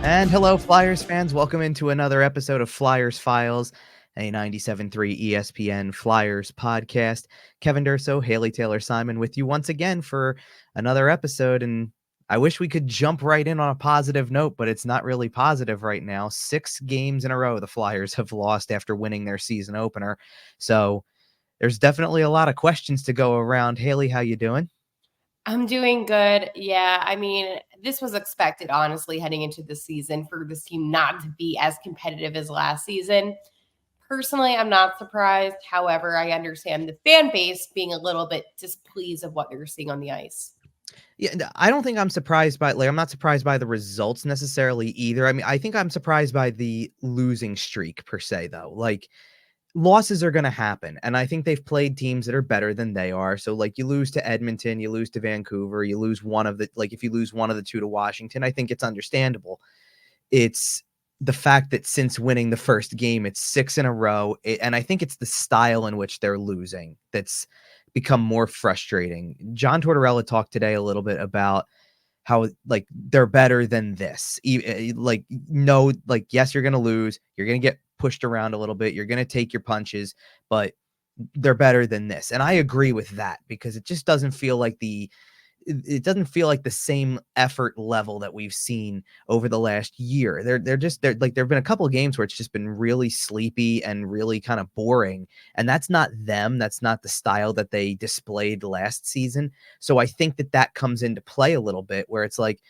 And hello, Flyers fans. Welcome into another episode of Flyers Files, a 97.3 ESPN Flyers podcast. Kevin Durso, Haley Taylor Simon with you once again for another episode. And I wish we could jump right in on a positive note, but it's not really positive right now. 6 games in a row the Flyers have lost after winning their season opener. So there's definitely a lot of questions to go around. Haley, how you doing? I'm doing good. Yeah, I mean, this was expected, honestly, heading into the season for this team not to be as competitive as last season. Personally, I'm not surprised. However, I understand the fan base being a little bit displeased of what they're seeing on the ice. Yeah, I don't think I'm surprised by I'm not surprised by the results necessarily either. I mean, I think I'm surprised by the losing streak per se though. Losses are going to happen, and I think they've played teams that are better than they are. So you lose to Edmonton, you lose to Vancouver, you lose one of the if you lose one of the two to Washington, I think it's understandable. It's the fact that since winning the first game, it's 6 in a row, and I think it's the style in which they're losing that's become more frustrating. John Tortorella talked today a little bit about how they're better than this. No, yes, you're going to lose. You're going to get pushed around a little bit. You're going to take your punches, but they're better than this. And I agree with that because it just doesn't feel like it doesn't feel like the same effort level that we've seen over the last year. They're like, there've been a couple of games where it's just been really sleepy and really kind of boring. And that's not them. That's not the style that they displayed last season. So I think that comes into play a little bit where it's like,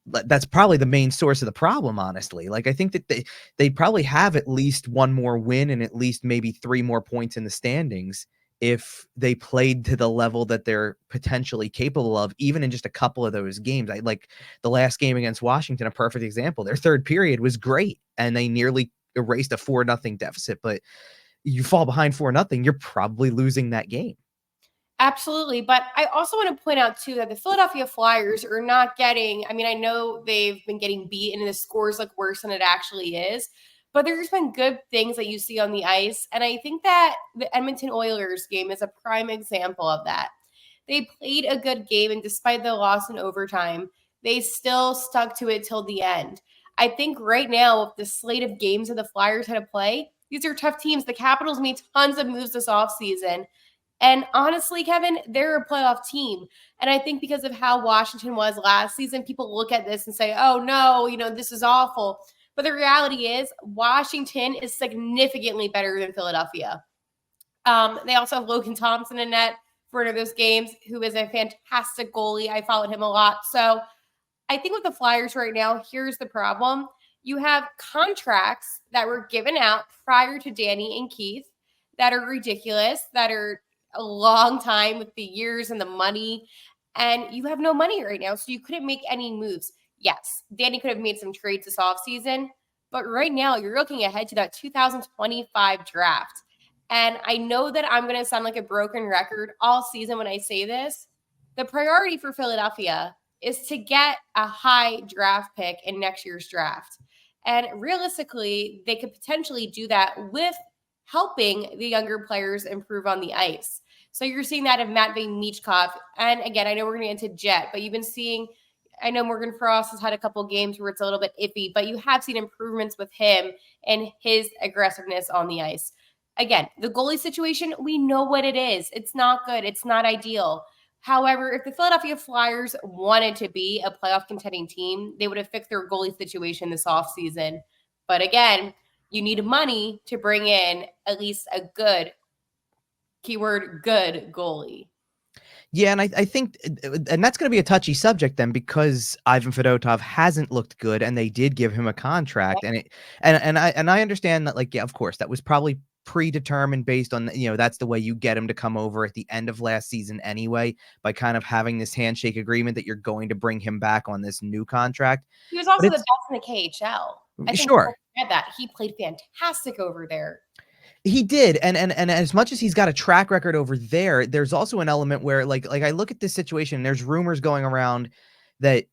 that's probably the main source of the problem, honestly. I think that they probably have at least one more win and at least maybe 3 more points in the standings if they played to the level that they're potentially capable of, even in just a couple of those games. I like the last game against Washington, a perfect example. Their third period was great, and they nearly erased a 4-0 deficit. But you fall behind 4-0, you're probably losing that game. Absolutely. But I also want to point out, too, that the Philadelphia Flyers are not getting, I mean, I know they've been getting beat and the scores look worse than it actually is, but there's been good things that you see on the ice. And I think that the Edmonton Oilers game is a prime example of that. They played a good game, and despite the loss in overtime, they still stuck to it till the end. I think right now, with the slate of games that the Flyers had to play, these are tough teams. The Capitals made tons of moves this offseason. And honestly, Kevin, they're a playoff team. And I think because of how Washington was last season, people look at this and say, oh, no, this is awful. But the reality is, Washington is significantly better than Philadelphia. They also have Logan Thompson in net for one of those games, who is a fantastic goalie. I followed him a lot. So I think with the Flyers right now, here's the problem. You have contracts that were given out prior to Danny and Keith that are ridiculous, that are a long time with the years and the money, and you have no money right now, so you couldn't make any moves. Yes, Danny could have made some trades this offseason, but right now you're looking ahead to that 2025 draft. And I know that I'm going to sound like a broken record all season when I say this. The priority for Philadelphia is to get a high draft pick in next year's draft. And realistically, they could potentially do that with helping the younger players improve on the ice. So you're seeing that of Matvei Michkov. And again, I know we're going to get into Jett, but you've been seeing, I know Morgan Frost has had a couple games where it's a little bit iffy, but you have seen improvements with him and his aggressiveness on the ice. Again, the goalie situation, we know what it is. It's not good. It's not ideal. However, if the Philadelphia Flyers wanted to be a playoff contending team, they would have fixed their goalie situation this offseason. But again, you need money to bring in at least a good, keyword, good goalie. Yeah, and I think, and that's going to be a touchy subject then, because Ivan Fedotov hasn't looked good, and they did give him a contract, and I understand that, yeah, of course, that was probably predetermined based on that's the way you get him to come over at the end of last season anyway, by kind of having this handshake agreement that you're going to bring him back on this new contract. He was also the best in the KHL. I think sure that he played fantastic over there. He did, and as much as he's got a track record over there, there's also an element where like I look at this situation, and there's rumors going around that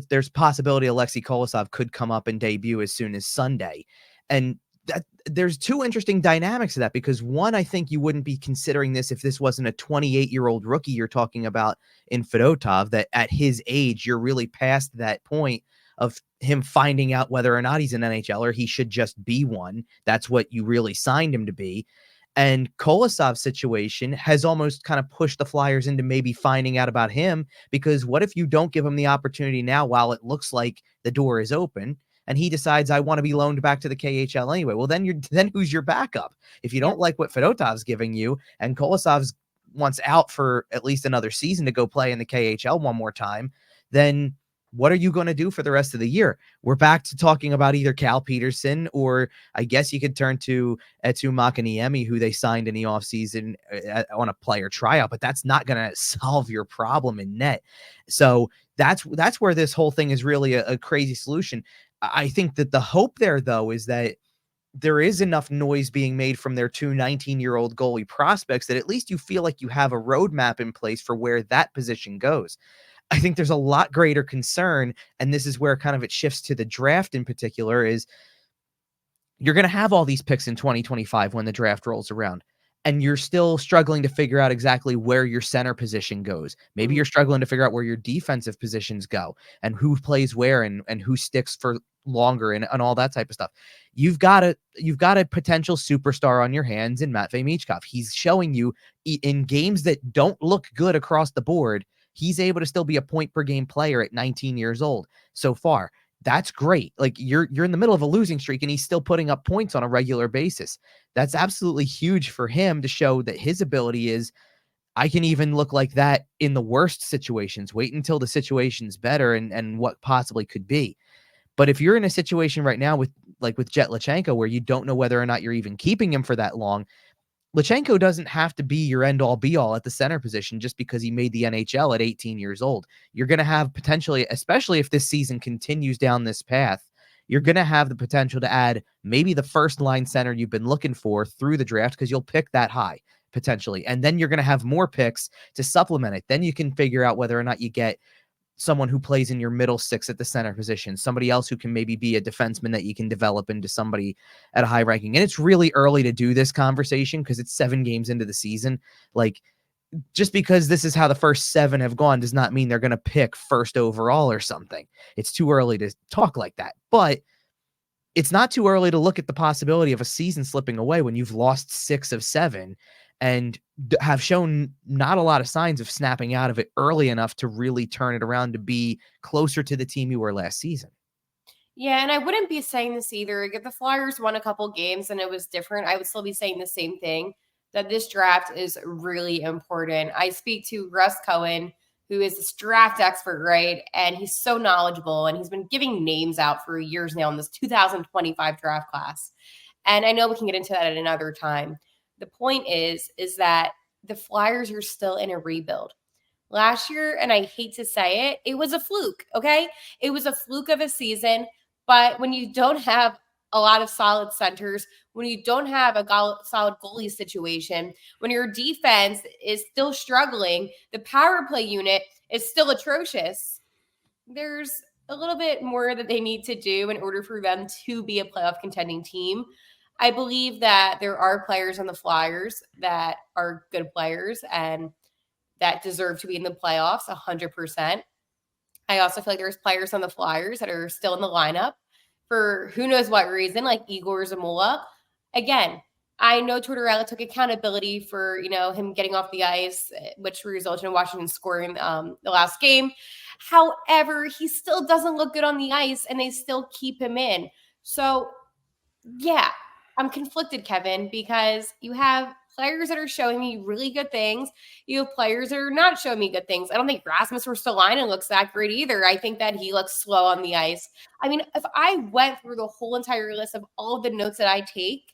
there's possibility Alexei Kolosov could come up and debut as soon as Sunday, and that there's two interesting dynamics to that, because one, I think you wouldn't be considering this if this wasn't a 28-year-old rookie you're talking about in Fedotov, that at his age you're really past that point of him finding out whether or not he's an NHLer. He should just be one. That's what you really signed him to be. And Kolosov's situation has almost kind of pushed the Flyers into maybe finding out about him, because what if you don't give him the opportunity now while it looks like the door is open, and he decides I want to be loaned back to the KHL anyway? Well, then who's your backup? If you don't like what Fedotov's giving you and Kolosov's wants out for at least another season to go play in the KHL one more time, then what are you going to do for the rest of the year? We're back to talking about either Cal Peterson, or I guess you could turn to Etu Makaniemi, who they signed in the offseason on a player tryout, but that's not going to solve your problem in net. So that's where this whole thing is really a crazy solution. I think that the hope there, though, is that there is enough noise being made from their two 19-year-old goalie prospects that at least you feel like you have a roadmap in place for where that position goes. I think there's a lot greater concern, and this is where kind of it shifts to the draft in particular, is you're going to have all these picks in 2025 when the draft rolls around, and you're still struggling to figure out exactly where your center position goes. Maybe you're struggling to figure out where your defensive positions go and who plays where and who sticks for longer and all that type of stuff. You've got a potential superstar on your hands in Matvei Michkov. He's showing you in games that don't look good across the board, he's able to still be a point per game player at 19 years old so far. That's great. Like you're in the middle of a losing streak and he's still putting up points on a regular basis. That's absolutely huge for him to show that his ability is, I can even look like that in the worst situations. Wait until the situation's better and what possibly could be. But if you're in a situation right now with Jett Luchanko, where you don't know whether or not you're even keeping him for that long, Luchanko doesn't have to be your end-all be-all at the center position just because he made the NHL at 18 years old. You're going to have potentially, especially if this season continues down this path, you're going to have the potential to add maybe the first-line center you've been looking for through the draft, because you'll pick that high, potentially. And then you're going to have more picks to supplement it. Then you can figure out whether or not you get someone who plays in your middle six at the center position, somebody else who can maybe be a defenseman that you can develop into somebody at a high ranking. And it's really early to do this conversation because it's 7 games into the season. Like, just because this is how the first 7 have gone does not mean they're going to pick first overall or something. It's too early to talk like that. But it's not too early to look at the possibility of a season slipping away when you've lost 6 of 7 and have shown not a lot of signs of snapping out of it early enough to really turn it around to be closer to the team you were last season. Yeah, and I wouldn't be saying this either. If the Flyers won a couple games and it was different, I would still be saying the same thing, that this draft is really important. I speak to Russ Cohen, who is this draft expert, right? And he's so knowledgeable, and he's been giving names out for years now in this 2025 draft class. And I know we can get into that at another time. The point is that the Flyers are still in a rebuild. Last year, and I hate to say it, it was a fluke, okay? It was a fluke of a season, but when you don't have a lot of solid centers, when you don't have a solid goalie situation, when your defense is still struggling, the power play unit is still atrocious, there's a little bit more that they need to do in order for them to be a playoff contending team. I believe that there are players on the Flyers that are good players and that deserve to be in the playoffs 100%. I also feel like there's players on the Flyers that are still in the lineup for who knows what reason, like Igor Zamula. Again, I know Tortorella took accountability for, him getting off the ice, which resulted in Washington scoring the last game. However, he still doesn't look good on the ice, and they still keep him in. So, yeah, I'm conflicted, Kevin, because you have players that are showing me really good things. You have players that are not showing me good things. I don't think Rasmus Ristolainen looks that great either. I think that he looks slow on the ice. I mean, if I went through the whole entire list of all of the notes that I take,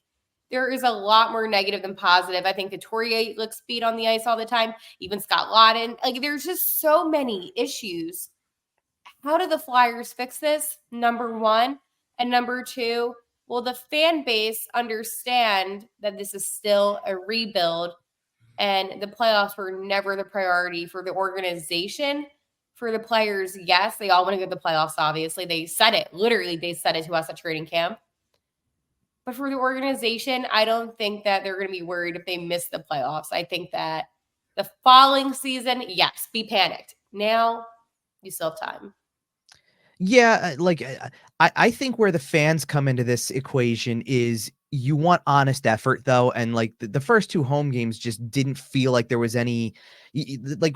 there is a lot more negative than positive. I think Couturier looks beat on the ice all the time. Even Scott Laughton. Like, there's just so many issues. How do the Flyers fix this? Number one. And number two, will the fan base understand that this is still a rebuild and the playoffs were never the priority for the organization? For the players, yes, they all want to go to the playoffs, obviously. They said it. Literally, they said it to us at training camp. But for the organization, I don't think that they're going to be worried if they miss the playoffs. I think that the following season, yes, be panicked. Now, you still have time. Yeah, I think where the fans come into this equation is you want honest effort though, and like the first two home games just didn't feel like there was any like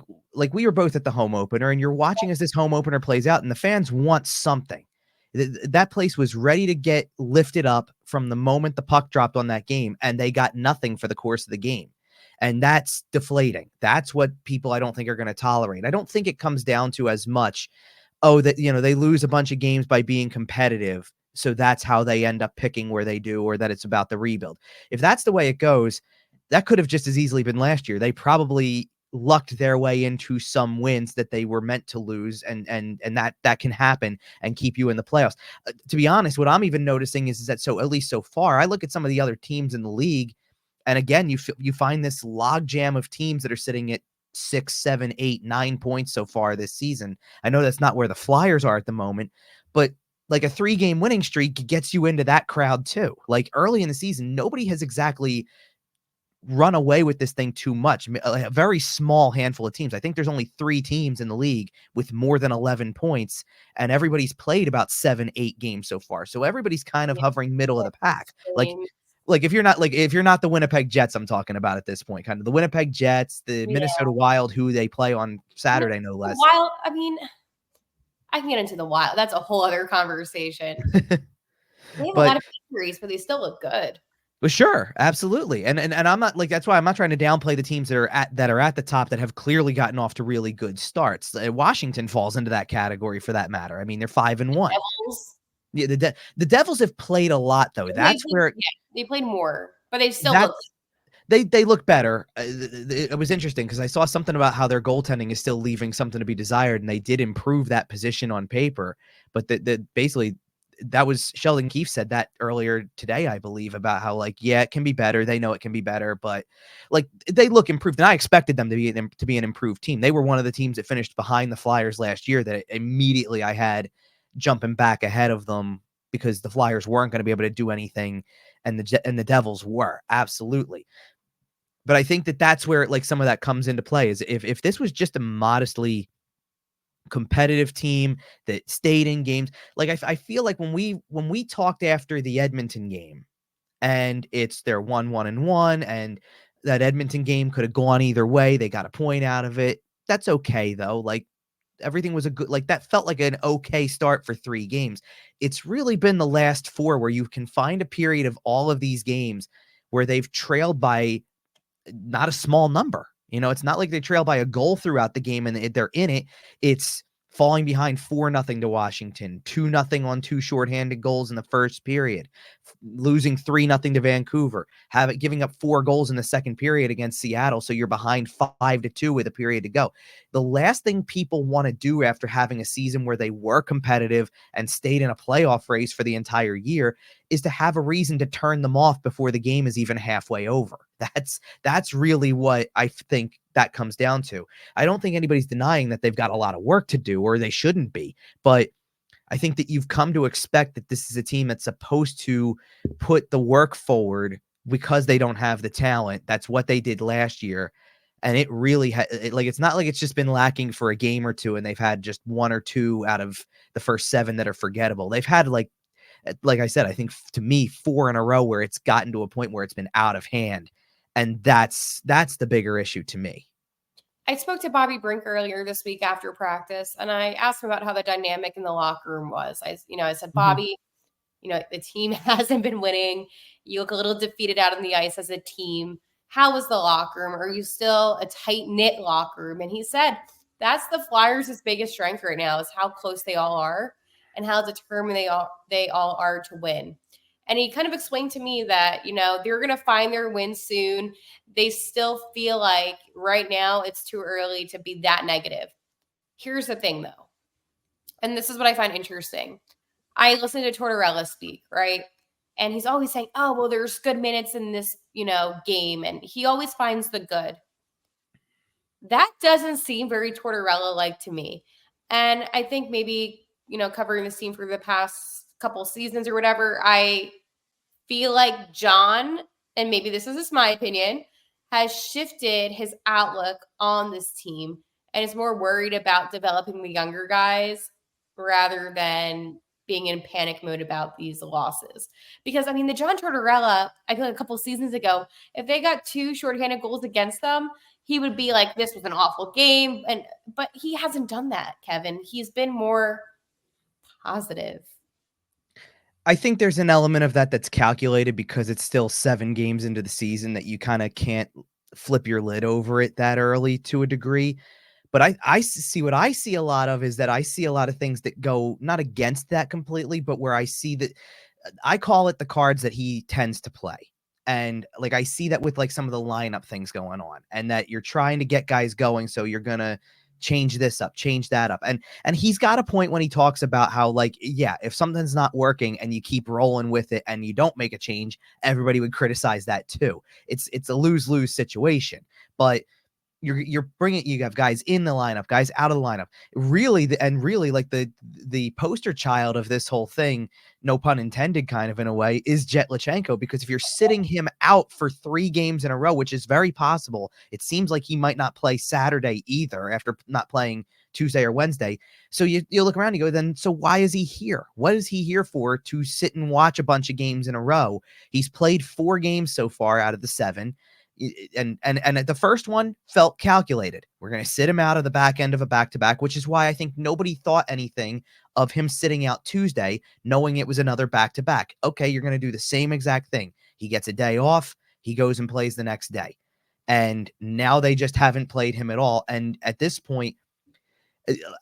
we were both at the home opener, and you're watching as this home opener plays out, and the fans want something. That place was ready to get lifted up from the moment the puck dropped on that game, and they got nothing for the course of the game. And that's deflating. That's what people I don't think are going to tolerate. I don't think it comes down to as much oh, that they lose a bunch of games by being competitive. So that's how they end up picking where they do, or that it's about the rebuild. If that's the way it goes, that could have just as easily been last year. They probably lucked their way into some wins that they were meant to lose, and that can happen and keep you in the playoffs. To be honest, what I'm even noticing is that so at least so far, I look at some of the other teams in the league, and again, you find this logjam of teams that are sitting at 6, 7, 8, 9 points so far this season. I know that's not where the Flyers are at the moment, but like a 3-game winning streak gets you into that crowd too. Like early in the season, nobody has exactly run away with this thing too much. A very small handful of teams. I think there's only 3 teams in the league with more than 11 points, and everybody's played about 7, 8 games so far. So everybody's kind of Yeah, hovering middle of the pack. Like same. if you're not the Winnipeg Jets, I'm talking about at this point, kind of the Winnipeg Jets, the Yeah. Minnesota Wild, who they play on I mean, Saturday, no the less. Wild, I mean, I can get into the Wild. That's a whole other conversation. They have a But lot of injuries, but they still look good. sure, absolutely. And I'm not like that's why I'm not trying to downplay the teams that are at the top that have clearly gotten off to really good starts. Washington falls into that category for that matter. I mean, they're 5-1. Devils, Yeah, the Devils have played a lot though. they That's played, where yeah, they played more, but they still look that's they look better. It was interesting because I saw something about how their goaltending is still leaving something to be desired, and they did improve that position on paper. But basically that was Sheldon Keefe said that earlier today, I believe, about how like yeah, it can be better. They know it can be better, but like they look improved, and I expected them to be an improved team. They were one of the teams that finished behind the Flyers last year that immediately I had jumping back ahead of them because the Flyers weren't going to be able to do anything, and the Devils were absolutely. But I think that that's where like some of that comes into play is if this was just a modestly competitive team that stayed in games, like I feel like when we talked after the Edmonton game and it's their 1-1-1 and that Edmonton game could have gone either way, they got a point out of it. That's okay though. Like everything was a good like that felt like an okay start for 3 games. It's really been the last 4 where you can find a period of all of these games where they've trailed by not a small number. It's not like they trail by a goal throughout the game and they're in it. It's falling behind 4-0 to Washington, 2-0 on 2 shorthanded goals in the first period, losing 3-0 to Vancouver, giving up 4 goals in the second period against Seattle. So you're behind 5-2 with a period to go. The last thing people want to do after having a season where they were competitive and stayed in a playoff race for the entire year is to have a reason to turn them off before the game is even halfway over. That's really what I think that comes down to. I don't think anybody's denying that they've got a lot of work to do or they shouldn't be, but I think that you've come to expect that this is a team that's supposed to put the work forward because they don't have the talent. That's what they did last year. And it really it's not like it's just been lacking for a game or two and they've had just 1 or 2 out of the first 7 that are forgettable. They've had like I said, I think to me 4 in a row where it's gotten to a point where it's been out of hand. And that's the bigger issue to me. I spoke to Bobby Brink earlier this week after practice, and I asked him about how the dynamic in the locker room was. I said, Mhm. Bobby, the team hasn't been winning. You look a little defeated out on the ice as a team. How was the locker room? Are you still a tight knit locker room? And he said, that's the Flyers' biggest strength right now is how close they all are and how determined they all are to win. And he kind of explained to me that, they're going to find their win soon. They still feel like right now it's too early to be that negative. Here's the thing, though, and this is what I find interesting. I listen to Tortorella speak, right? And he's always saying, oh, well, there's good minutes in this, game. And he always finds the good. That doesn't seem very Tortorella like to me. And I think maybe, covering this team for the past couple seasons or whatever, I feel like John, and maybe this is just my opinion, has shifted his outlook on this team and is more worried about developing the younger guys rather than being in panic mode about these losses. Because, I mean, the John Tortorella, I feel like a couple seasons ago, if they got 2 shorthanded goals against them, he would be like, this was an awful game. But he hasn't done that, Kevin. He's been more positive. I think there's an element of that that's calculated because it's still 7 games into the season that you kinda can't flip your lid over it that early to a degree. But I see what I see a lot of is that I see a lot of things that go not against that completely, but where I see that I call it the cards that he tends to play. And like I see that with like some of the lineup things going on, and that you're trying to get guys going, so you're gonna change this up, change that up. And he's got a point when he talks about how, like, yeah, if something's not working and you keep rolling with it and you don't make a change, everybody would criticize that too. It's a lose-lose situation. But you're bringing, you have guys in the lineup, guys out of the lineup. Really, really like the poster child of this whole thing, no pun intended, kind of in a way, is Jett Luchanko. Because if you're sitting him out for 3 games in a row, which is very possible, it seems like he might not play Saturday either after not playing Tuesday or Wednesday. So you look around and you go, then so why is he here? What is he here for? To sit and watch a bunch of games in a row? He's played 4 games so far out of the 7. And the first one felt calculated. We're going to sit him out of the back end of a back-to-back, which is why I think nobody thought anything of him sitting out Tuesday, knowing it was another back-to-back. Okay, you're going to do the same exact thing. He gets a day off. He goes and plays the next day. And now they just haven't played him at all. And at this point,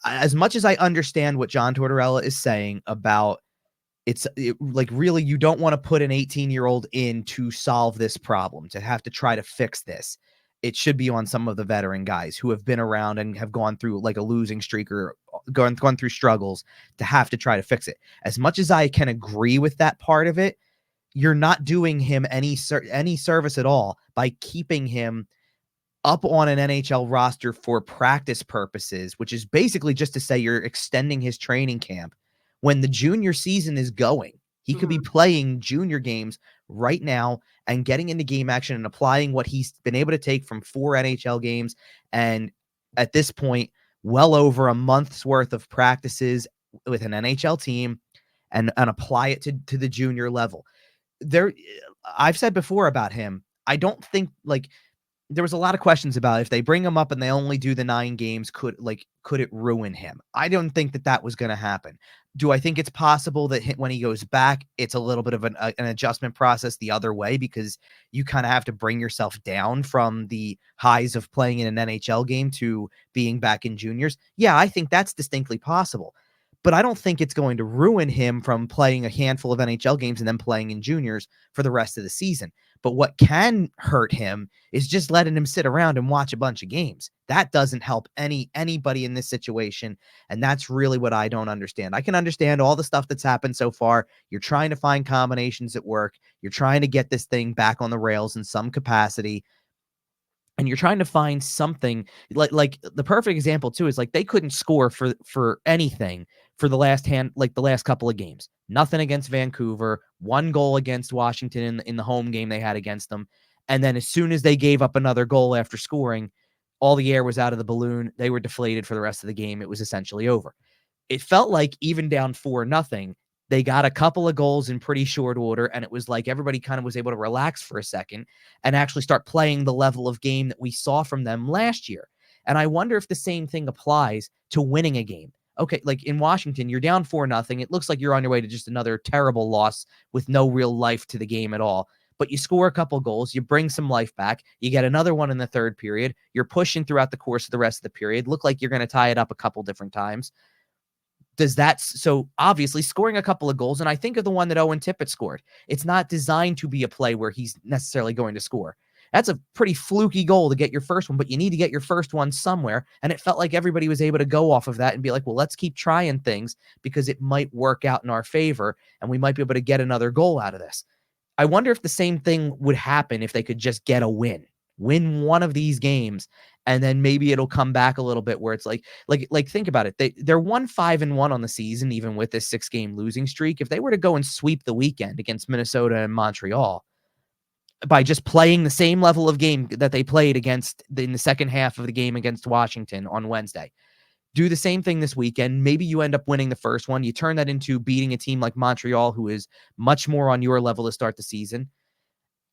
as much as I understand what John Tortorella is saying about like, really, you don't want to put an 18-year-old in to solve this problem, to have to try to fix this. It should be on some of the veteran guys who have been around and have gone through like a losing streak or gone through struggles to have to try to fix it. As much as I can agree with that part of it, you're not doing him any service at all by keeping him up on an NHL roster for practice purposes, which is basically just to say you're extending his training camp when the junior season is going. He could be playing junior games right now and getting into game action and applying what he's been able to take from 4 NHL games. And at this point, well over a month's worth of practices with an NHL team, and apply it to the junior level. I've said before about him, I don't think, like, there was a lot of questions about if they bring him up and they only do the 9 games, could it ruin him? I don't think that was going to happen. Do I think it's possible that when he goes back, it's a little bit of an adjustment process the other way, because you kind of have to bring yourself down from the highs of playing in an NHL game to being back in juniors? Yeah, I think that's distinctly possible. But I don't think it's going to ruin him from playing a handful of NHL games and then playing in juniors for the rest of the season. But what can hurt him is just letting him sit around and watch a bunch of games. That doesn't help anybody in this situation. And that's really what I don't understand. I can understand all the stuff that's happened so far. You're trying to find combinations at work. You're trying to get this thing back on the rails in some capacity. And you're trying to find something like the perfect example too is like they couldn't score for anything for the last couple of games. Nothing against Vancouver, 1 goal against Washington in the home game they had against them. And then as soon as they gave up another goal after scoring, all the air was out of the balloon. They were deflated for the rest of the game. It was essentially over. It felt like even down 4-0, they got a couple of goals in pretty short order, and it was like everybody kind of was able to relax for a second and actually start playing the level of game that we saw from them last year. And I wonder if the same thing applies to winning a game. Okay, like in Washington, you're down 4-0. It looks like you're on your way to just another terrible loss with no real life to the game at all. But you score a couple goals, you bring some life back, you get another one in the third period, you're pushing throughout the course of the rest of the period, look like you're going to tie it up a couple different times. So obviously scoring a couple of goals, and I think of the one that Owen Tippett scored. It's not designed to be a play where he's necessarily going to score. That's a pretty fluky goal to get your first one, but you need to get your first one somewhere. And it felt like everybody was able to go off of that and be like, well, let's keep trying things because it might work out in our favor and we might be able to get another goal out of this. I wonder if the same thing would happen if they could just get a win one of these games, and then maybe it'll come back a little bit where it's like think about it. They're 1-5-1 on the season, even with this 6-game losing streak. If they were to go and sweep the weekend against Minnesota and Montreal by just playing the same level of game that they played in the second half of the game against Washington on Wednesday, Do the same thing this weekend. Maybe you end up winning the first one. You turn that into beating a team like Montreal, who is much more on your level to start the season.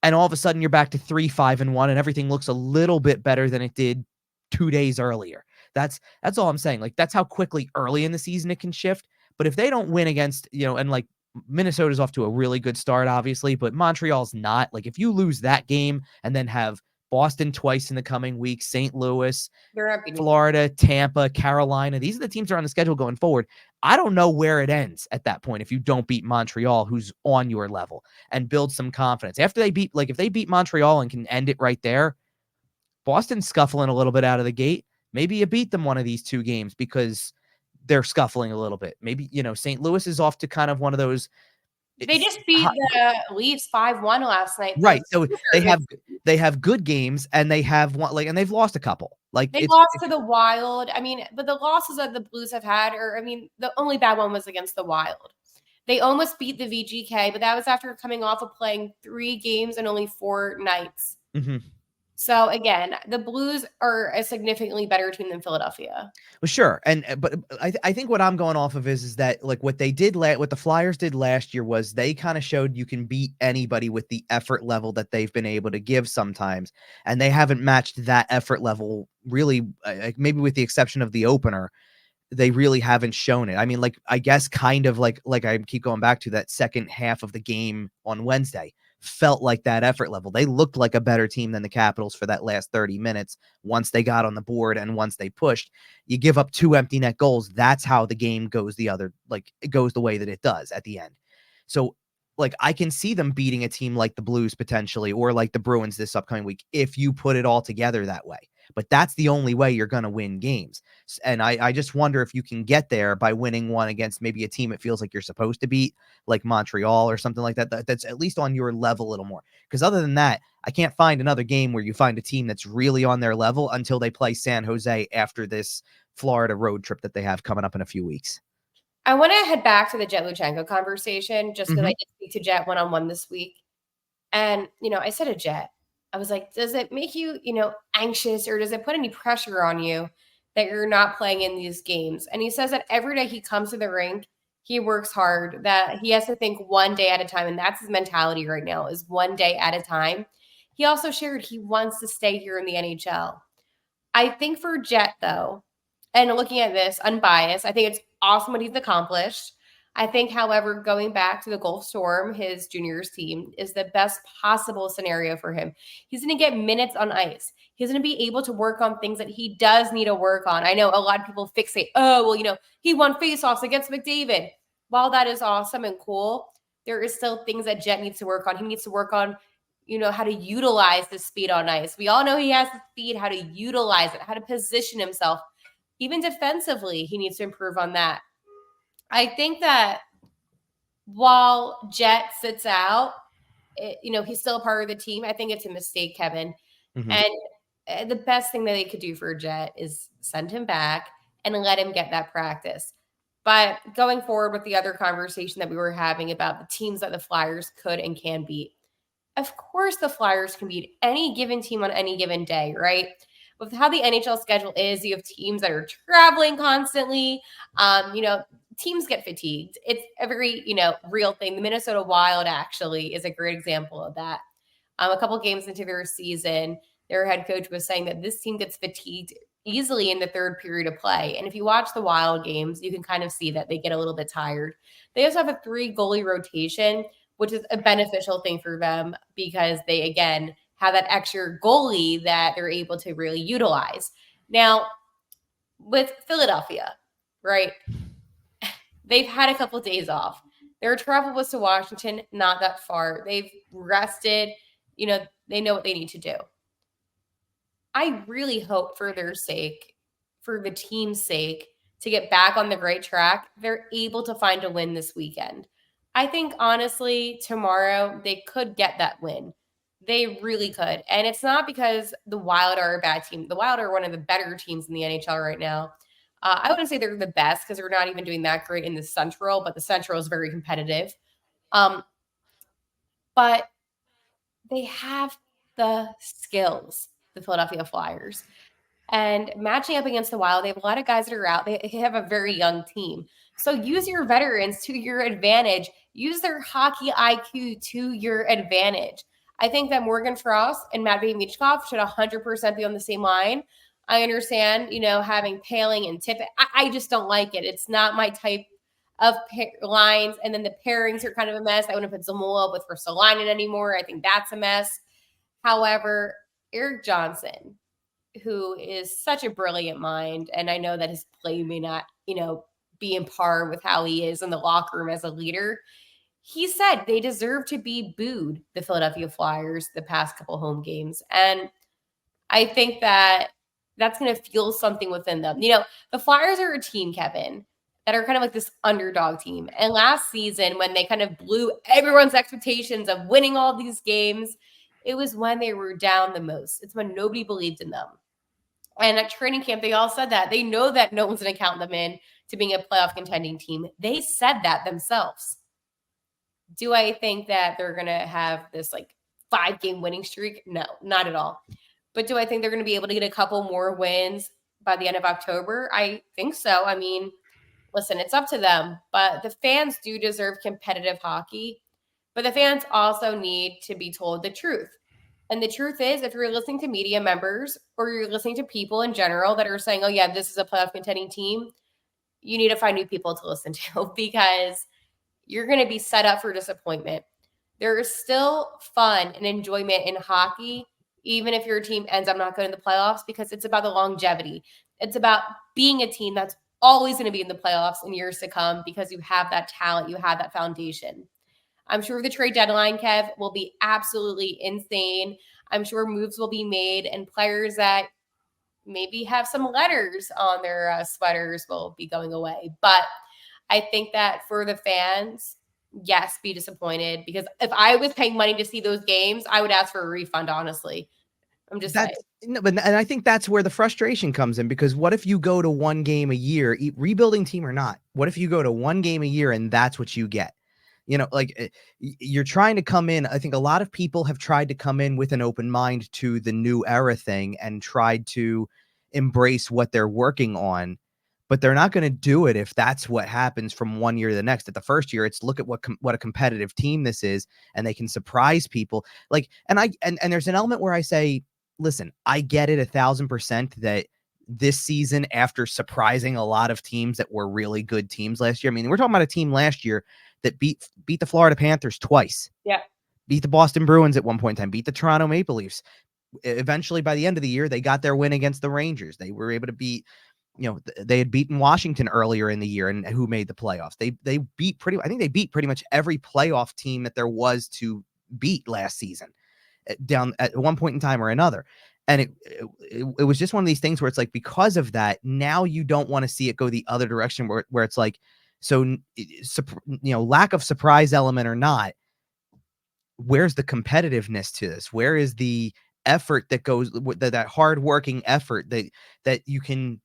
And all of a sudden you're back to 3-5-1 and everything looks a little bit better than it did 2 days earlier. That's all I'm saying. Like, that's how quickly early in the season it can shift. But if they don't win against, and like Minnesota's off to a really good start, obviously, but Montreal's not. Like, if you lose that game and then have Boston twice in the coming week, St. Louis, They're not beating Florida, Tampa, Carolina, these are the teams that are on the schedule going forward. I don't know where it ends at that point if you don't beat Montreal, who's on your level, and build some confidence. After they beat, like, if they beat Montreal and can end it right there, Boston's scuffling a little bit out of the gate. Maybe you beat them one of these two games because they're scuffling a little bit. Maybe, St. Louis is off to kind of one of those. They just beat the Leafs 5-1 last night. Right. So they have good games and they have one, like, and they've lost a couple. Like, they lost to the Wild. I mean, but the losses that the Blues have had, the only bad one was against the Wild. They almost beat the VGK, but that was after coming off of playing 3 games and only 4 nights. Mm-hmm. So again, the Blues are a significantly better team than Philadelphia. Well, sure, but I think what I'm going off of is that, like, what the Flyers did last year was they kind of showed you can beat anybody with the effort level that they've been able to give sometimes, and they haven't matched that effort level really, maybe with the exception of the opener. They really haven't shown it. I mean, like, I guess kind of like I keep going back to that second half of the game on Wednesday felt like that effort level. They looked like a better team than the Capitals for that last 30 minutes once they got on the board and once they pushed. You give up 2 empty net goals, that's how the game goes it goes the way that it does at the end. So, like, I can see them beating a team like the Blues potentially, or like the Bruins this upcoming week, if you put it all together that way. But that's the only way you're going to win games. And I just wonder if you can get there by winning one against maybe a team it feels like you're supposed to beat, like Montreal or something like that, that's at least on your level a little more. Because other than that, I can't find another game where you find a team that's really on their level until they play San Jose after this Florida road trip that they have coming up in a few weeks. I want to head back to the Jett Luchanko conversation just because I Mhm. did speak to Jett one-on-one this week. And, I said to Jett, I was like, does it make you, anxious, or does it put any pressure on you that you're not playing in these games? And he says that every day he comes to the rink, he works hard, that he has to think one day at a time. And that's his mentality right now, is one day at a time. He also shared he wants to stay here in the NHL. I think for Jett, though, and looking at this unbiased, I think it's awesome what he's accomplished. I think, however, going back to the Gulf Storm, his juniors team, is the best possible scenario for him. He's going to get minutes on ice. He's going to be able to work on things that he does need to work on. I know a lot of people fixate, oh, well, he won faceoffs against McDavid. While that is awesome and cool, there is still things that Jett needs to work on. He needs to work on how to utilize the speed on ice. We all know he has the speed, how to utilize it, how to position himself. Even defensively, he needs to improve on that. I think that while Jett sits out, he's still a part of the team. I think it's a mistake, Kevin. Mhm. And the best thing that they could do for Jett is send him back and let him get that practice. But going forward with the other conversation that we were having about the teams that the Flyers could and can beat, of course the Flyers can beat any given team on any given day, right? With how the NHL schedule is, you have teams that are traveling constantly. Teams get fatigued. It's a very, real thing. The Minnesota Wild actually is a great example of that. A couple games into their season, their head coach was saying that this team gets fatigued easily in the third period of play. And if you watch the Wild games, you can kind of see that they get a little bit tired. They also have a 3 goalie rotation, which is a beneficial thing for them because they, again, have that extra goalie that they're able to really utilize. Now, with Philadelphia, right, they've had a couple of days off. Their travel was to Washington, not that far. They've rested. They know what they need to do. I really hope for their sake, for the team's sake, to get back on the great track, they're able to find a win this weekend. I think, honestly, tomorrow they could get that win. They really could. And it's not because the Wild are a bad team. The Wild are one of the better teams in the NHL right now. I wouldn't say they're the best because they're not even doing that great in the Central, but the Central is very competitive. But they have the skills, the Philadelphia Flyers. And matching up against the Wild, they have a lot of guys that are out. They have a very young team. So use your veterans to your advantage. Use their hockey IQ to your advantage. I think that Morgan Frost and Matvei Michkov should 100% be on the same line. I understand, having Paling and Tippett. I just don't like it. It's not my type of lines. And then the pairings are kind of a mess. I wouldn't put Zamula with Ristolainen anymore. I think that's a mess. However, Eric Johnson, who is such a brilliant mind, and I know that his play may not, be in par with how he is in the locker room as a leader. He said they deserve to be booed, the Philadelphia Flyers, the past couple home games. And I think that that's going to fuel something within them. The Flyers are a team, Kevin, that are kind of like this underdog team. And last season, when they kind of blew everyone's expectations of winning all these games, it was when they were down the most. It's when nobody believed in them. And at training camp, they all said that. They know that no one's going to count them in to being a playoff contending team. They said that themselves. Do I think that they're going to have this 5-game winning streak? No, not at all. But do I think they're going to be able to get a couple more wins by the end of October? I think so. I mean, listen, it's up to them. But the fans do deserve competitive hockey. But the fans also need to be told the truth. And the truth is, if you're listening to media members or you're listening to people in general that are saying, oh, yeah, this is a playoff contending team, you need to find new people to listen to because you're going to be set up for disappointment. There is still fun and enjoyment in hockey, even if your team ends up not going to the playoffs, because it's about the longevity. It's about being a team that's always going to be in the playoffs in years to come because you have that talent, you have that foundation. I'm sure the trade deadline, Kev, will be absolutely insane. I'm sure moves will be made and players that maybe have some letters on their sweaters will be going away. But I think that for the fans, yes, be disappointed because if I was paying money to see those games, I would ask for a refund, honestly. I'm just saying. No, and I think that's where the frustration comes in because what if you go to one game a year, rebuilding team or not? What if you go to one game a year and that's what you get? You're trying to come in. I think a lot of people have tried to come in with an open mind to the new era thing and tried to embrace what they're working on, but they're not going to do it if that's what happens from one year to the next. At the first year, it's look at what a competitive team this is, and they can surprise people. And there's an element where I say, listen, I get it 1,000% that this season, after surprising a lot of teams that were really good teams last year. I mean, we're talking about a team last year that beat the Florida Panthers twice. Yeah. Beat the Boston Bruins at one point in time, beat the Toronto Maple Leafs. Eventually, by the end of the year, they got their win against the Rangers. They were able to beat, they had beaten Washington earlier in the year and who made the playoffs. I think they beat pretty much every playoff team that there was to beat last season down at one point in time or another. And it was just one of these things where it's like, because of that, now you don't want to see it go the other direction where it's like, so, lack of surprise element or not, where's the competitiveness to this? Where is the effort that goes that hardworking effort that you can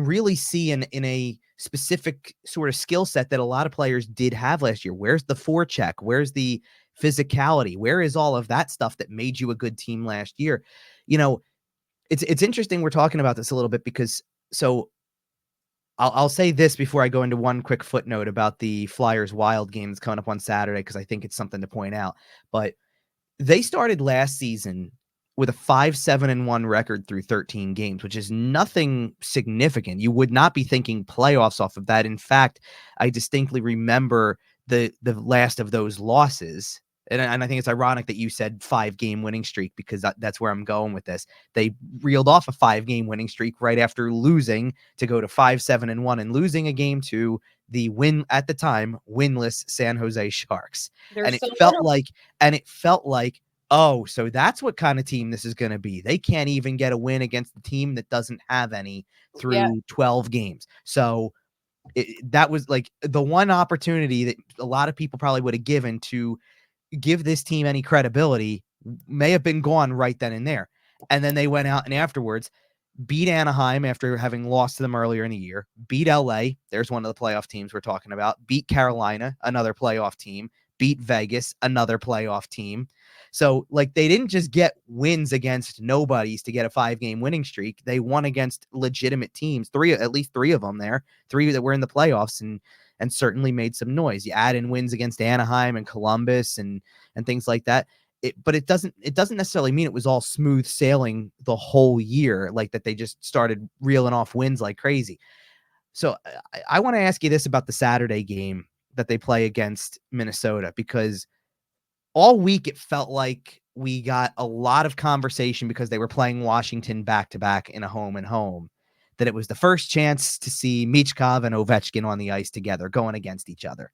really see in a specific sort of skill set that a lot of players did have last year? Where's the forecheck? Where's the physicality? Where is all of that stuff that made you a good team last year? It's interesting we're talking about this a little bit because I'll say this before I go into one quick footnote about the Flyers Wild game that's coming up on Saturday, because I think it's something to point out. But they started last season with a 5-7-1 record through 13 games, which is nothing significant. You would not be thinking playoffs off of that. In fact, I distinctly remember the last of those losses. And I think it's ironic that you said 5-game winning streak because that's where I'm going with this. They reeled off a 5-game winning streak right after losing to go to 5-7-1 and losing a game to the at the time winless San Jose Sharks. And it felt like, oh, so that's what kind of team this is going to be. They can't even get a win against the team that doesn't have any through 12 games. So that was like the one opportunity that a lot of people probably would have given to give this team any credibility may have been gone right then and there. And then they went out and afterwards beat Anaheim after having lost to them earlier in the year, beat LA. There's one of the playoff teams we're talking about, beat Carolina, another playoff team, beat Vegas, another playoff team. So, like, they didn't just get wins against nobodies to get a 5-game winning streak. They won against legitimate teams, at least three of them there, three that were in the playoffs, and certainly made some noise. You add in wins against Anaheim and Columbus and things like that. But it doesn't necessarily mean it was all smooth sailing the whole year, like that they just started reeling off wins like crazy. So I want to ask you this about the Saturday game that they play against Minnesota, because all week it felt like we got a lot of conversation because they were playing Washington back-to-back in a home and home, that it was the first chance to see Michkov and Ovechkin on the ice together going against each other.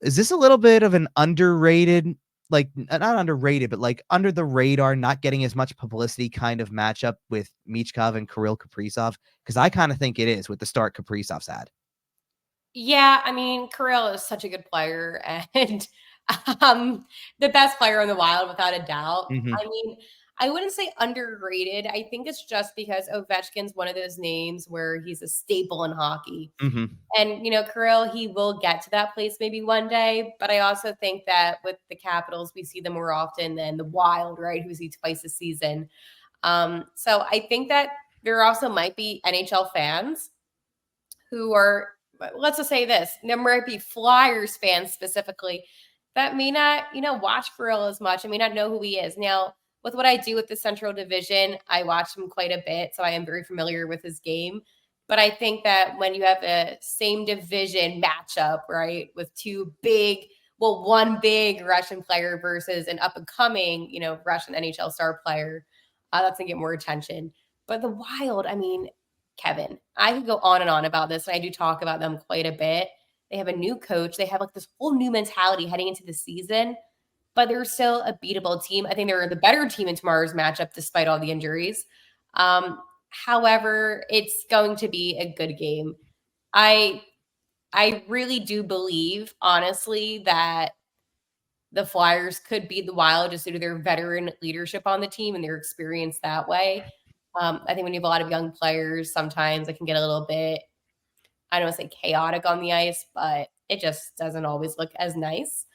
Is this a little bit of an underrated, like not underrated, but like under the radar, not getting as much publicity kind of matchup with Michkov and Kirill Kaprizov? Because I kind of think it is with the start Kaprizov's had. Yeah, I mean, Kirill is such a good player and the best player in the Wild without a doubt. Mm-hmm. I mean, I wouldn't say underrated. I think it's just because Ovechkin's one of those names where he's a staple in hockey. Mm-hmm. And, Kirill, he will get to that place maybe one day. But I also think that with the Capitals, we see them more often than the Wild, right? Who we see twice a season. So I think that there also might be NHL fans who are, let's just say this, there might be Flyers fans specifically that may not, watch Kirill as much. I may not know who he is. Now, with what I do with the Central Division, I watch him quite a bit, so I am very familiar with his game. But I think that when you have a same division matchup, right, with one big Russian player versus an up and coming, Russian NHL star player, that's gonna get more attention. But the Wild, I mean, Kevin, I could go on and on about this, and I do talk about them quite a bit. They have a new coach. They have like this whole new mentality heading into the season, but they're still a beatable team. I think they're the better team in tomorrow's matchup, despite all the injuries. However, it's going to be a good game. I really do believe, honestly, that the Flyers could beat the Wild just due to their veteran leadership on the team and their experience that way. I think when you have a lot of young players, sometimes it can get a little bit, I don't want to say chaotic on the ice, but it just doesn't always look as nice.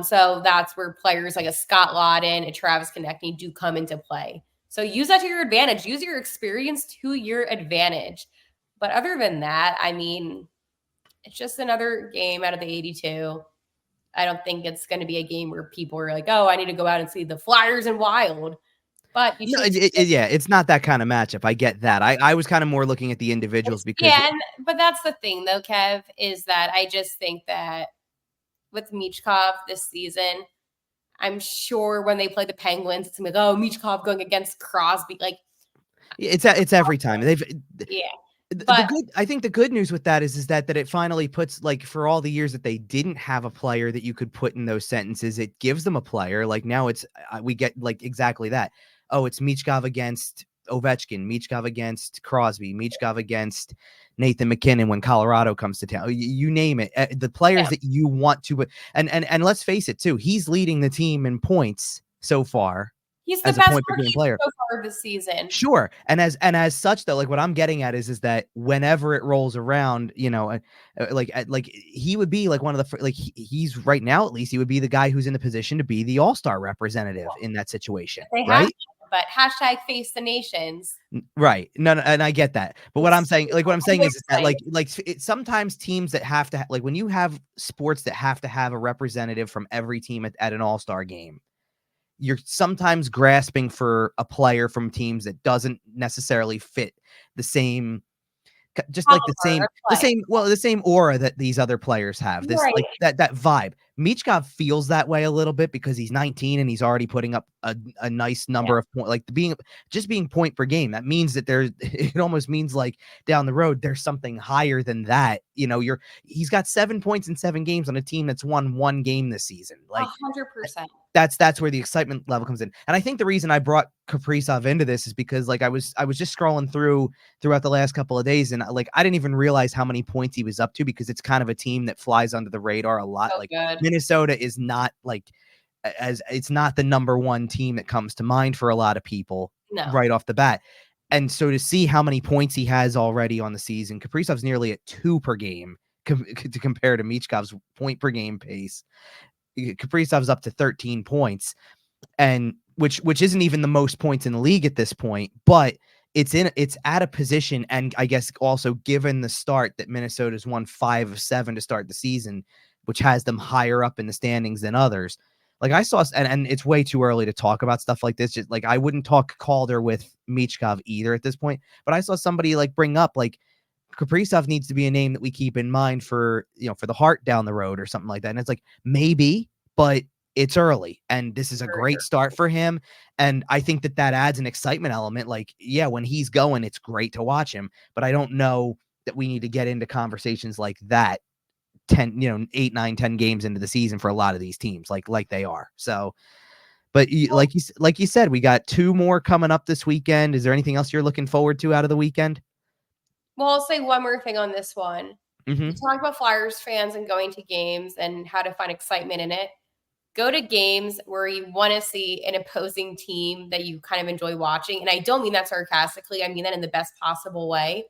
So that's where players like a Scott Laughton, a Travis Konecny do come into play. So use that to your advantage. Use your experience to your advantage. But other than that, I mean, it's just another game out of the 82. I don't think it's going to be a game where people are like, oh, I need to go out and see the Flyers and Wild. But you should. It's not that kind of matchup. I get that. I was kind of more looking at the individuals because but that's the thing though, Kev, is that I just think that with Michkov this season, I'm sure when they play the Penguins, it's gonna be like, oh, Michkov going against Crosby. Like it's every time. But I think the good news with that is that it finally puts, like, for all the years that they didn't have a player that you could put in those sentences, it gives them a player. Like now it's we get like exactly that. Oh, it's Michkov against Ovechkin, Michkov against Crosby, Michkov against Nathan McKinnon when Colorado comes to town. You name it. The players that you want to, and let's face it too, he's leading the team in points so far. He's the best player so far this season. Sure. And as such though, like what I'm getting at is that whenever it rolls around, like he would be like one of the, like he's right now, at least he would be the guy who's in the position to be the all-star representative in that situation. Right. But hashtag face the nations. Right. No, and I get that. But what I'm saying is that sometimes teams that have to, like when you have sports that have to have a representative from every team at an all-star game, you're sometimes grasping for a player from teams that doesn't necessarily fit the same, just like the same aura that these other players have. This like that vibe. Michkov feels that way a little bit because he's 19 and he's already putting up a nice number of points, like being point per game. That means that it almost means like down the road there's something higher than that. He's got 7 points in 7 games on a team that's won 1 game this season. Like 100%. That's where the excitement level comes in. And I think the reason I brought Kaprizov into this is because like I was just scrolling throughout the last couple of days, and like I didn't even realize how many points he was up to, because it's kind of a team that flies under the radar a lot. So like good. Minnesota is not like, as it's not the number one team that comes to mind for a lot of people right off the bat. And so to see how many points he has already on the season, Kaprizov's nearly at 2 per game to compare to Michkov's point per game pace. Kaprizov's up to 13 points, and which isn't even the most points in the league at this point, but it's at a position, and I guess also given the start that Minnesota's won 5 of 7 to start the season, which has them higher up in the standings than others. Like I saw, and it's way too early to talk about stuff like this. Just like I wouldn't talk Calder with Michkov either at this point, but I saw somebody like bring up like Kaprizov needs to be a name that we keep in mind for, for the Hart down the road or something like that. And it's like, maybe, but it's early and this is a great start for him. And I think that adds an excitement element. Like, yeah, when he's going, it's great to watch him, but I don't know that we need to get into conversations like that 10, 8, 9, 10 games into the season for a lot of these teams, like they are. So, but like you said, we got 2 more coming up this weekend. Is there anything else you're looking forward to out of the weekend? Well, I'll say one more thing on this one. Mm-hmm. You talk about Flyers fans and going to games and how to find excitement in it. Go to games where you want to see an opposing team that you kind of enjoy watching. And I don't mean that sarcastically. I mean that in the best possible way.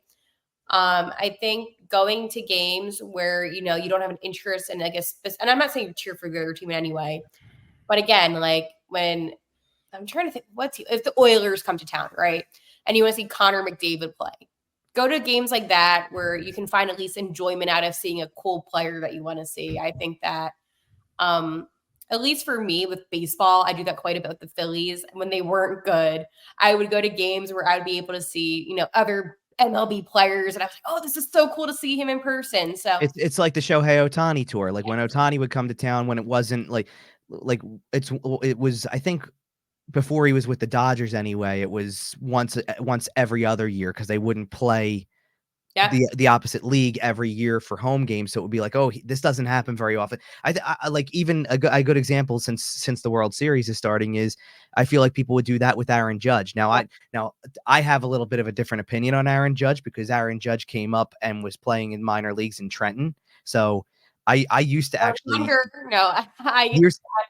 I think going to games where, you don't have an interest in, I guess, and I'm not saying cheer for the other team in any way, but again, like when I'm trying to think, if the Oilers come to town, right? And you want to see Connor McDavid play, go to games like that where you can find at least enjoyment out of seeing a cool player that you want to see. I think that, at least for me with baseball, I do that quite a bit with the Phillies. When they weren't good, I would go to games where I would be able to see, other MLB players. And I was like, oh, this is so cool to see him in person. So it's like the Shohei Ohtani tour. Like when Ohtani would come to town, when it wasn't like it was, I think before he was with the Dodgers anyway, it was once every other year because they wouldn't play the opposite league every year for home games. So it would be like, oh, this doesn't happen very often. I like even a good example since the World Series is starting is I feel like people would do that with Aaron Judge. Now I have a little bit of a different opinion on Aaron Judge because Aaron Judge came up and was playing in minor leagues in Trenton. So I used to actually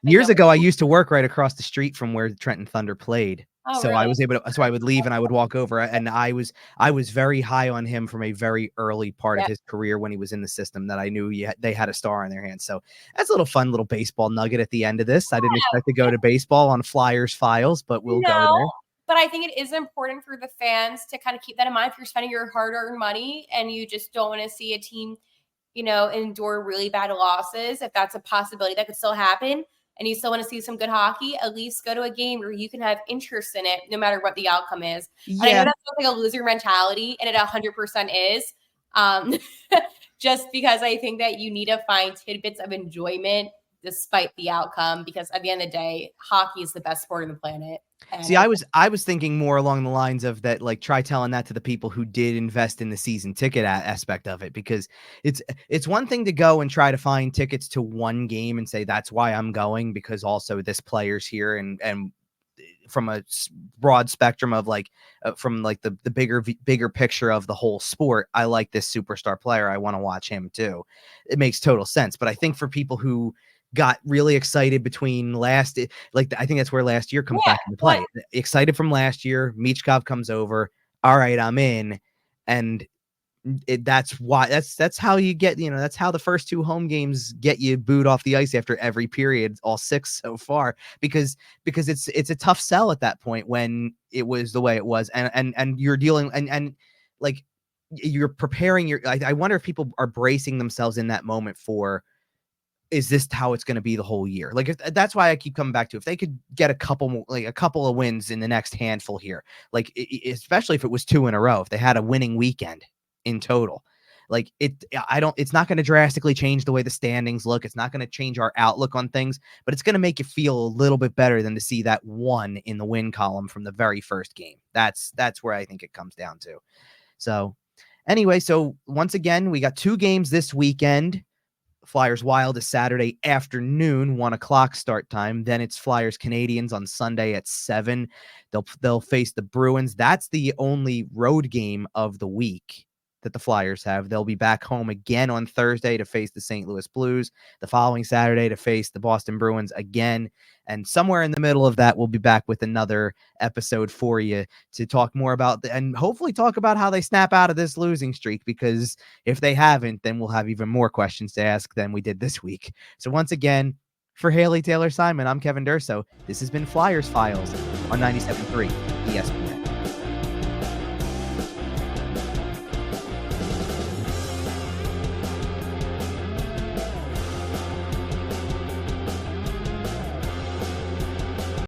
years ago I used to work right across the street from where the Trenton Thunder played. Oh, so really? I was able to, so I would leave and I would walk over, and I was very high on him from a very early part of his career when he was in the system, that I knew they had a star on their hands. So that's a little fun little baseball nugget at the end of this. I didn't expect to go to baseball on Flyers Files, but we'll go there. But I think it is important for the fans to kind of keep that in mind if you're spending your hard-earned money and you just don't want to see a team, endure really bad losses. If that's a possibility that could still happen, and you still want to see some good hockey, at least go to a game where you can have interest in it, no matter what the outcome is. Yeah. And I know that's like a loser mentality, and it 100% is. Just because I think that you need to find tidbits of enjoyment despite the outcome, because at the end of the day, hockey is the best sport on the planet. See, I was thinking more along the lines of that, like try telling that to the people who did invest in the season ticket aspect of it, because it's one thing to go and try to find tickets to one game and say that's why I'm going, because also this player's here, and from a broad spectrum of from like the bigger picture of the whole sport, I like this superstar player, I want to watch him too. It makes total sense. But I think for people who got really excited between I think that's where last year comes back into play. Excited from last year, Michkov comes over. All right, I'm in. And that's how you get, that's how the first 2 home games get you booed off the ice after every period, all 6 so far, because it's a tough sell at that point when it was the way it was. And you're dealing and like you're preparing I wonder if people are bracing themselves in that moment for, is this how it's going to be the whole year? Like, that's why I keep coming back to, if they could get a couple of wins in the next handful here, like especially if it was 2 in a row, if they had a winning weekend in total, like it's not going to drastically change the way the standings look. It's not going to change our outlook on things, but it's going to make you feel a little bit better than to see that 1 in the win column from the very first game. That's where I think it comes down to. So anyway, so once again, we got 2 games this weekend. Flyers Wild is Saturday afternoon, 1:00 start time. Then it's Flyers Canadians on Sunday at 7. They'll face the Bruins. That's the only road game of the week. that the Flyers have. They'll be back home again on Thursday to face the St. Louis Blues, the following Saturday to face the Boston Bruins again. And somewhere in the middle of that, we'll be back with another episode for you to talk more about and hopefully talk about how they snap out of this losing streak, because if they haven't, then we'll have even more questions to ask than we did this week. So once again, for Haley Taylor Simon, I'm Kevin Durso. This has been Flyers Files on 97.3 ESPN.